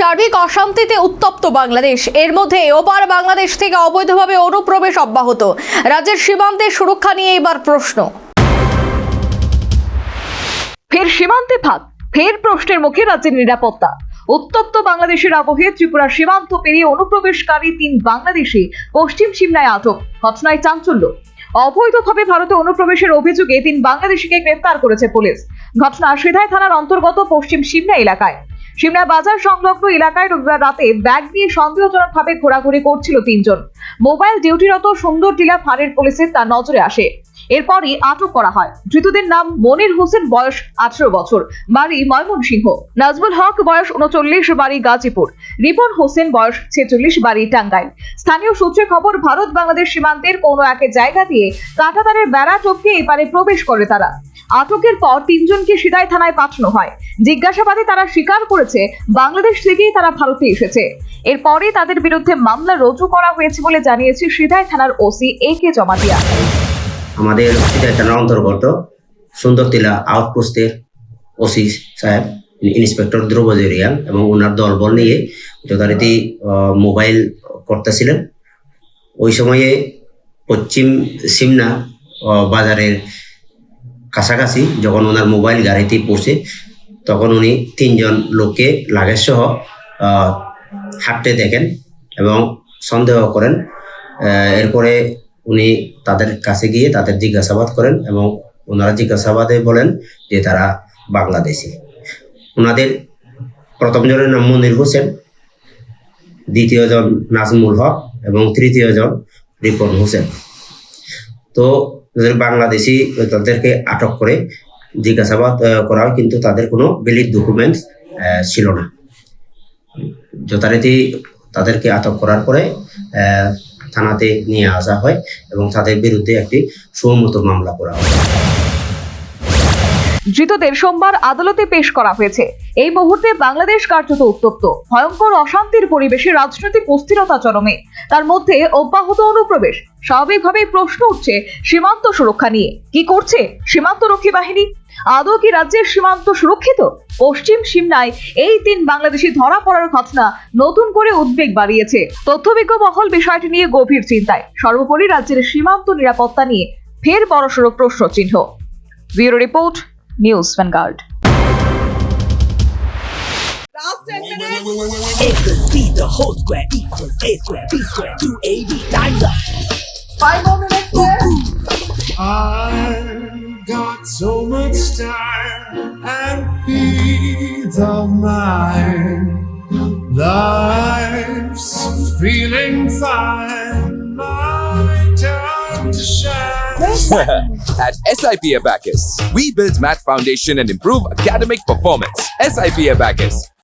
সার্বিক অশান্তিতে উত্তপ্ত বাংলাদেশ। এর মধ্যে ওপার বাংলাদেশ থেকে অবৈধভাবে অনুপ্রবেশ অব্যাহত। রাজ্যের সীমান্তে সুরক্ষা নিয়ে এবার প্রশ্ন। ফের সীমান্তে ফাঁক, ফের প্রশ্নের মুখে রাজ্যের নিরাপত্তা। উত্তপ্ত বাংলাদেশের আবহে ত্রিপুরা সীমান্ত পেরিয়ে অনুপ্রবেশকারী 3 বাংলাদেশি পশ্চিম সিমনায় আটক। ঘটনায় চাঞ্চল্য। অবৈধভাবে ভারতে অনুপ্রবেশের অভিযোগে 3 বাংলাদেশিকে গ্রেফতার করেছে পুলিশ। ঘটনা সিধাই থানার অন্তর্গত পশ্চিম সিমনা এলাকায়। সিমনা বাজার সংলগ্ন এলাকায় রবিবার রাতে ব্যাগ নিয়ে সন্দেহজনকভাবে ঘোরাঘুরি করছিল 3 জন। মোবাইল ডিউটিরত সুন্দর টিলা ফাঁড়ির পুলিশের তার নজরে আসে। এরপরই আটক করা হয়। ধৃতদের নাম মনির হোসেন, বয়স 18 বছর, বাড়ি ময়মনসিংহ; নাজমুল হক, বয়স 39, বাড়ি গাজীপুর; রিপন হোসেন, বয়স 46, বাড়ি টাঙ্গাইল। স্থানীয় সূত্রে খবর, ভারত বাংলাদেশ সীমান্তের কোনো এক জায়গা দিয়ে কাঁটাতারের বেড়া টপকে এপারে প্রবেশ করে তারা। আটকের পর 3 জনকে সিধাই থানায় পাঠানো হয়। জিজ্ঞাসাবাদে তারা স্বীকার করেছে বাংলাদেশ থেকেই তারা ভারতে এসেছে। এরপরই তাদের বিরুদ্ধে মামলা রুজু করা হয়েছে বলে জানিয়েছে সিধাই থানার ওসি A.K. জমাতিয়া। আমাদের সিধাই থানার অন্তর্গত সুন্দরটিলা আউটপোস্টের ওসি সাহেব ইন্সপেক্টর ধ্রুবজি রিয়াল এবং ওনার দলবল নিয়ে যথারীতি মোবাইল করতেছিলেন। ওই সময়ে পশ্চিম সিমনা বাজারের কাছাকাছি যখন ওনার মোবাইল গাড়িতে পৌঁছে, তখন উনি 3 জন লোককে লাগেজ সহ হাঁটতে দেখেন এবং সন্দেহ করেন। এরপরে উনি তাদের কাছে গিয়ে তাদের জিজ্ঞাসাবাদ করেন এবং ওনারা জিজ্ঞাসাবাদে বলেন যে তারা বাংলাদেশি। ওনাদের প্রথম জনের নাম মনির হোসেন, দ্বিতীয় জন নাজমুল হক এবং তৃতীয় জন রিপন হোসেন। তো বাংলাদেশি তাদেরকে আটক করে জিজ্ঞাসাবাদ করা হয়, কিন্তু তাদের কোনো ভ্যালিড ডকুমেন্টস ছিল না। যথারীতি তাদেরকে আটক করার পরে থানাতে নিয়ে আসা হয় এবং তাদের বিরুদ্ধে একটি সুমোটো মামলা করা হয়। ধৃতদের সোমবার আদালতে পেশ করা হয়েছে। এই মুহূর্তে বাংলাদেশ কার্যত উত্তপ্ত। ভয়ঙ্কর অশান্তির পরিবেশে রাজনৈতিক অস্থিরতা চরমে। তার মধ্যে অব্যাহত অনুপ্রবেশ। স্বাভাবিকভাবেই প্রশ্ন উঠছে সীমান্ত সুরক্ষা নিয়ে। কি করছে সীমান্তরক্ষী বাহিনী? আদৌ কি রাজ্যের সীমান্ত সুরক্ষিত? পশ্চিম সিমনায় এই 3 বাংলাদেশি ধরা পড়ার ঘটনা নতুন করে উদ্বেগ বাড়িয়েছে। তথ্যবিজ্ঞ মহল বিষয়টি নিয়ে গভীর চিন্তায়। সর্বোপরি রাজ্যের সীমান্ত নিরাপত্তা নিয়ে ফের বড়সড় প্রশ্ন চিহ্ন। Bureau report, news vanguard. A plus B, the whole square equals A square, B square, 2AB, times up. 5 more minutes there. I've got so much time and peace of mind. Life's feeling fine. My time to shine. At SIP Abacus, we build math foundation and improve academic performance. SIP Abacus,